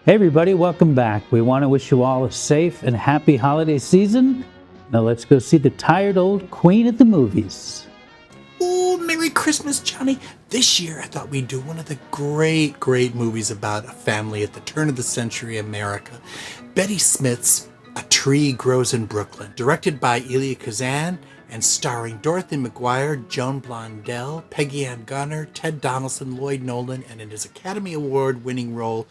Hey everybody, welcome back. We want to wish you all a safe and happy holiday season. Now let's go see the tired old queen at the movies. Ooh, Merry Christmas, Johnny. This year I thought we'd do one of the great movies about a family at the turn of the century America. Betty Smith's A Tree Grows in Brooklyn, directed by Elia Kazan and starring Dorothy McGuire, Joan Blondell, Peggy Garner, Ted Donaldson, Lloyd Nolan, and in his Academy Award winning role,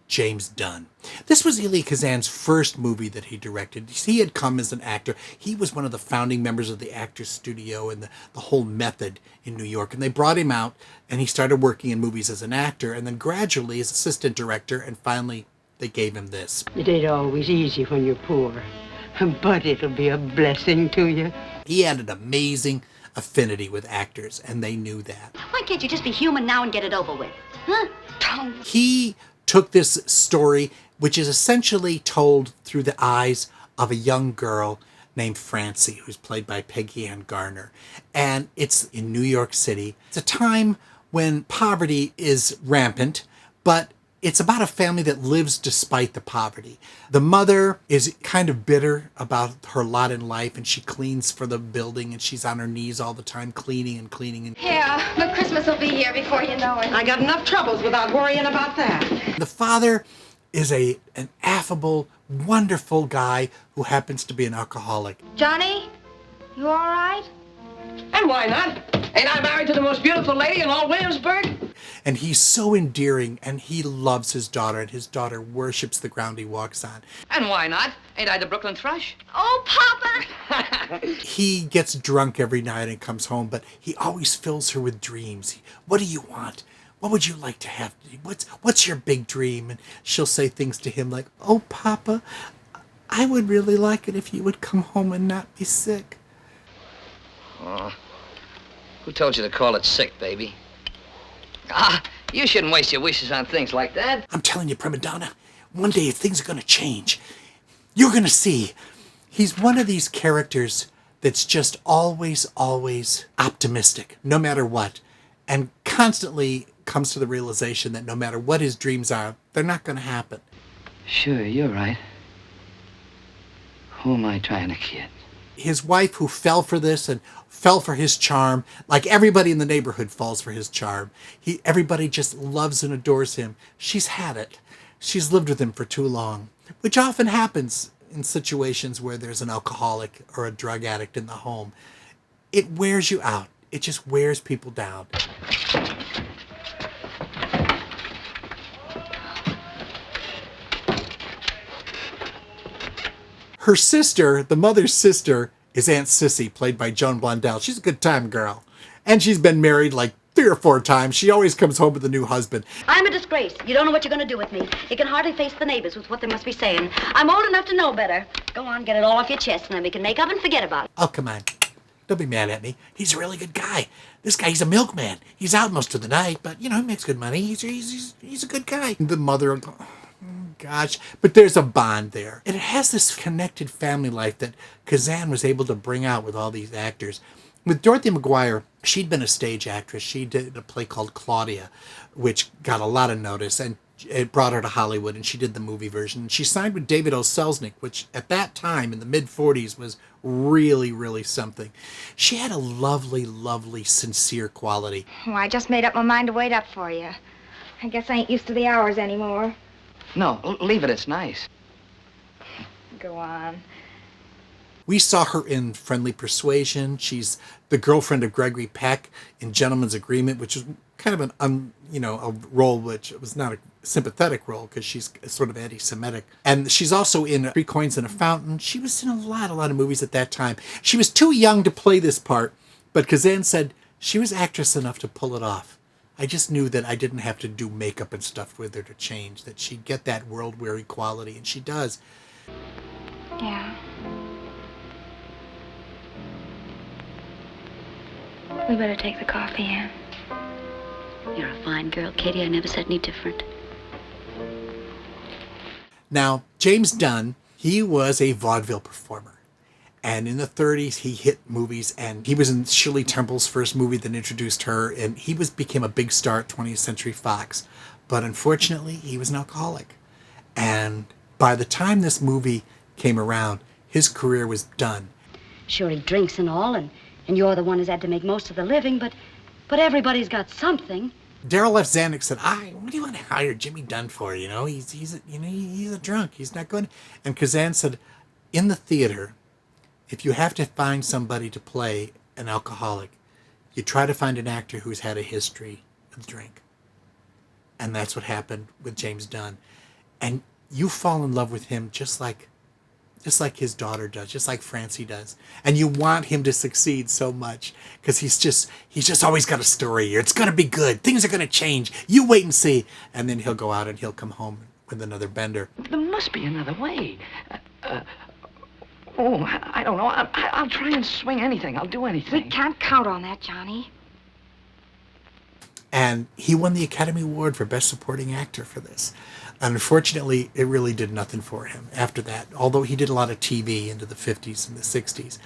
James Dunn. This was Elia Kazan's first movie that he directed. He had come as an actor. He was one of the founding members of the Actors Studio and the whole method in New York. And they brought him out and he started working in movies as an actor and then gradually as assistant director, and finally they gave him this. It ain't always easy when you're poor, but it'll be a blessing to you. He had an amazing affinity with actors and they knew that. Why can't you just be human now and get it over with? Huh? He took this story, which is essentially told through the eyes of a young girl named Francie, who's played by Peggy Garner. And it's in New York City. It's a time when poverty is rampant, but it's about a family that lives despite the poverty. The mother is kind of bitter about her lot in life, and she cleans for the building, and she's on her knees all the time cleaning and cleaning. Yeah, but Christmas will be here before you know it. I got enough troubles without worrying about that. The father is an affable, wonderful guy who happens to be an alcoholic. Johnny, you all right? And why not? Ain't I married to the most beautiful lady in all Williamsburg? And he's so endearing, and he loves his daughter, and his daughter worships the ground he walks on. And why not? Ain't I the Brooklyn Thrush? Oh, Papa! He gets drunk every night and comes home, but he always fills her with dreams. What do you want? What would you like to have? What's your big dream? And she'll say things to him like, "Oh, Papa, I would really like it if you would come home and not be sick." Oh, who told you to call it sick, baby? You shouldn't waste your wishes on things like that. I'm telling you, prima donna, one day things are going to change. You're going to see. He's one of these characters that's just always optimistic, no matter what, and constantly comes to the realization that no matter what his dreams are, they're not going to happen. Sure, you're right. Who am I trying to kid? His wife, who fell for this and fell for his charm, like everybody in the neighborhood falls for his charm. Everybody just loves and adores him. She's had it. She's lived with him for too long, which often happens in situations where there's an alcoholic or a drug addict in the home. It wears you out. It just wears people down. Her sister, the mother's sister, is Aunt Sissy, played by Joan Blondell. She's a good time girl. And she's been married like 3 or 4 times. She always comes home with a new husband. I'm a disgrace. You don't know what you're going to do with me. You can hardly face the neighbors with what they must be saying. I'm old enough to know better. Go on, get it all off your chest, and then we can make up and forget about it. Oh, come on. Don't be mad at me. He's a really good guy. This guy, he's a milkman. He's out most of the night, but, he makes good money. He's a good guy. The mother will go, gosh, but there's a bond there. And it has this connected family life that Kazan was able to bring out with all these actors. With Dorothy McGuire, she'd been a stage actress. She did a play called Claudia, which got a lot of notice, and it brought her to Hollywood, and she did the movie version. She signed with David O. Selznick, which at that time in the mid-40s was really something. She had a lovely, sincere quality. Well, I just made up my mind to wait up for you. I guess I ain't used to the hours anymore. No, leave it. It's nice. Go on. We saw her in Friendly Persuasion. She's the girlfriend of Gregory Peck in Gentleman's Agreement, which is kind of a role which was not a sympathetic role because she's sort of anti-Semitic. And she's also in 3 Coins in a Fountain. She was in a lot of movies at that time. She was too young to play this part, but Kazan said she was actress enough to pull it off. I just knew that I didn't have to do makeup and stuff with her to change, that she'd get that world-weary quality, and she does. Yeah. We better take the coffee in. You're a fine girl, Katie. I never said any different. Now, James Dunn, he was a vaudeville performer. And in the 30s, he hit movies, and he was in Shirley Temple's first movie that introduced her, and he became a big star at 20th Century Fox. But unfortunately, he was an alcoholic. And by the time this movie came around, his career was done. Sure, he drinks and all, and you're the one who's had to make most of the living, but everybody's got something. Darryl F. Zanuck said, what do you want to hire Jimmy Dunn for? He's a drunk. He's not going. And Kazan said, in the theater, if you have to find somebody to play an alcoholic, you try to find an actor who's had a history of drink. And that's what happened with James Dunn. And you fall in love with him just like his daughter does, just like Francie does. And you want him to succeed so much because he's just always got a story here. It's going to be good. Things are going to change. You wait and see. And then he'll go out and he'll come home with another bender. There must be another way. I don't know. I'll try and swing anything. I'll do anything. We can't count on that, Johnny. And he won the Academy Award for Best Supporting Actor for this. Unfortunately, it really did nothing for him after that, although he did a lot of TV into the 50s and the 60s.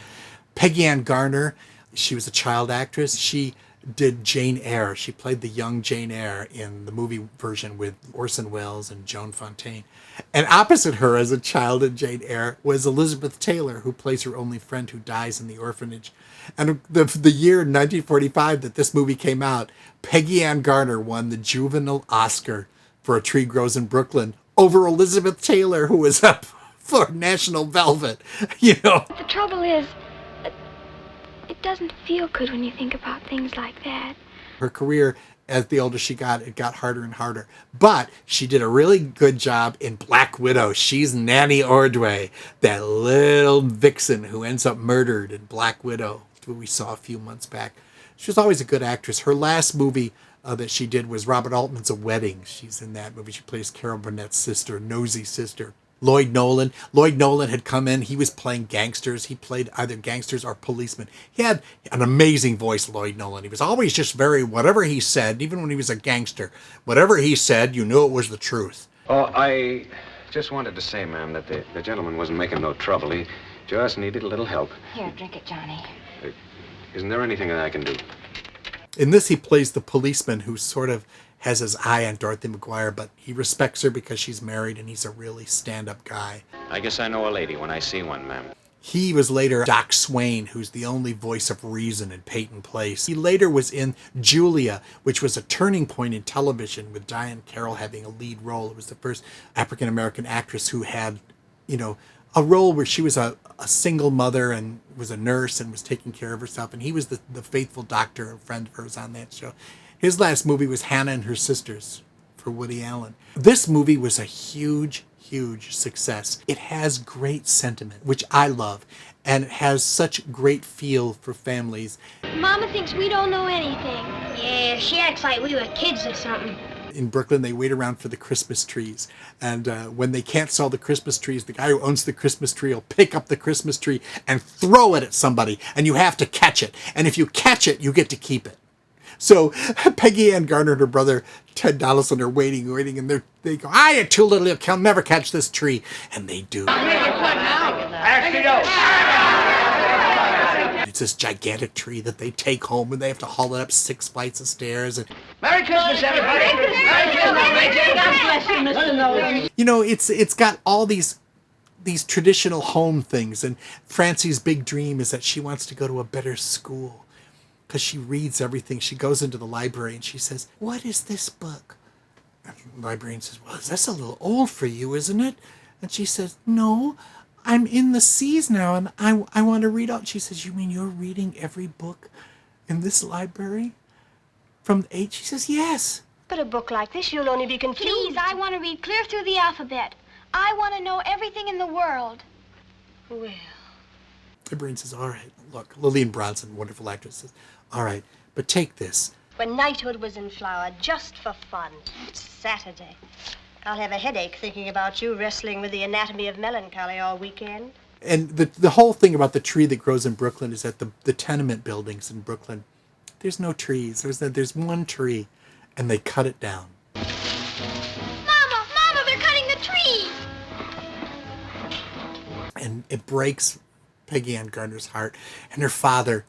Peggy Ann Garner, she was a child actress. She did Jane Eyre. She played the young Jane Eyre in the movie version with Orson Welles and Joan Fontaine. And opposite her as a child in Jane Eyre was Elizabeth Taylor, who plays her only friend who dies in the orphanage. And the year 1945 that this movie came out, Peggy Ann Garner won the Juvenile Oscar for A Tree Grows in Brooklyn over Elizabeth Taylor, who was up for National Velvet. The trouble is, it doesn't feel good when you think about things like that. Her career, as the older she got, it got harder and harder. But she did a really good job in Black Widow. She's Nanny Ordway, that little vixen who ends up murdered in Black Widow, who we saw a few months back. She was always a good actress. Her last movie that she did was Robert Altman's A Wedding. She's in that movie. She plays Carol Burnett's sister, nosy sister. Lloyd Nolan. Lloyd Nolan had come in. He was playing gangsters. He played either gangsters or policemen. He had an amazing voice, Lloyd Nolan. He was always just whatever he said, even when he was a gangster, whatever he said, you knew it was the truth. Oh, I just wanted to say, ma'am, that the gentleman wasn't making no trouble. He just needed a little help. Here, drink it, Johnny. Isn't there anything that I can do? In this, he plays the policeman who sort of has his eye on Dorothy McGuire, but he respects her because she's married and he's a really stand-up guy. I guess I know a lady when I see one, ma'am. He was later Doc Swain, who's the only voice of reason in Peyton Place. He later was in Julia, which was a turning point in television with Diane Carroll having a lead role. It was the first African-American actress who had, a role where she was a single mother and was a nurse and was taking care of herself. And he was the faithful doctor and friend of hers on that show. His last movie was Hannah and Her Sisters for Woody Allen. This movie was a huge, huge success. It has great sentiment, which I love, and it has such great feel for families. Mama thinks we don't know anything. Yeah, she acts like we were kids or something. In Brooklyn, they wait around for the Christmas trees. And when they can't sell the Christmas trees, the guy who owns the Christmas tree will pick up the Christmas tree and throw it at somebody. And you have to catch it. And if you catch it, you get to keep it. So Peggy Ann Garner and her brother Ted Donaldson are waiting, and they go, you're too little, you'll never catch this tree. And they do. It's this gigantic tree that they take home, and they have to haul it up 6 flights of stairs. And Merry Christmas, everybody! Merry Christmas! It's got all these traditional home things. And Francie's big dream is that she wants to go to a better school because she reads everything. She goes into the library and she says, "What is this book?" And the librarian says, "Well, that's a little old for you, isn't it?" And she says, "No, I'm in the C's now, and I want to read out." She says, "You mean you're reading every book in this library from the age?" She says, "Yes." But a book like this, you'll only be confused. Please, I want to read clear through the alphabet. I want to know everything in the world. Well, The brain says, "All right, look," Lillian Bronson, wonderful actress, says, "All right, but take this." when knighthood was in flower, just for fun. Saturday. I'll have a headache thinking about you wrestling with the anatomy of melancholy all weekend. And the whole thing about the tree that grows in Brooklyn is that the tenement buildings in Brooklyn, there's no trees. There's one tree, and they cut it down. Mama, they're cutting the tree! And it breaks Peggy Ann Garner's heart. And her father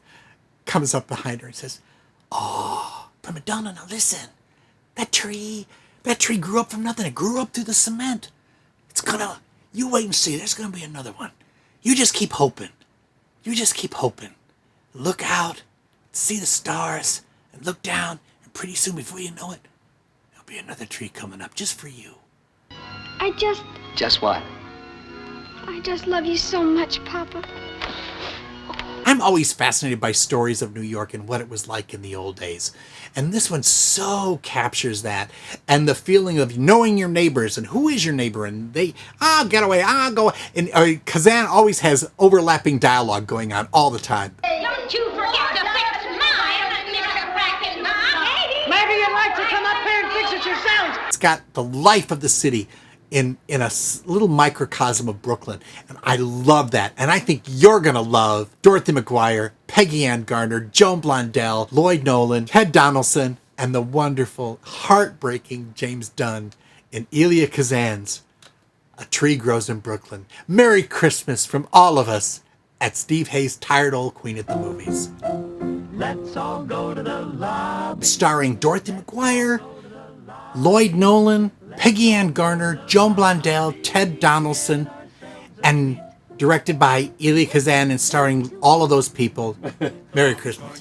comes up behind her and says, "Oh, Prima Donna, now listen. That tree grew up from nothing. It grew up through the cement. You wait and see. There's gonna be another one. You just keep hoping. You just keep hoping. Look out, see the stars, and look down, and pretty soon, before you know it, there'll be another tree coming up just for you. Just what? I just love you so much, Papa. I'm always fascinated by stories of New York and what it was like in the old days. And this one so captures that. And the feeling of knowing your neighbors and who is your neighbor. And they, get away, go. And Kazan always has overlapping dialogue going on all the time. Don't you forget to fix mine, Mr. Brackenham. Maybe you'd like to come up here and fix it yourselves. It's got the life of the city in a little microcosm of Brooklyn. And I love that. And I think you're going to love Dorothy McGuire, Peggy Ann Garner, Joan Blondell, Lloyd Nolan, Ted Donaldson, and the wonderful, heartbreaking James Dunn in Elia Kazan's A Tree Grows in Brooklyn. Merry Christmas from all of us at Steve Hayes' Tired Old Queen at the Movies. Let's all go to the lobby. Starring Dorothy McGuire, Lloyd Nolan, Peggy Ann Garner, Joan Blondell, Ted Donaldson, and directed by Elia Kazan and starring all of those people. Merry Christmas.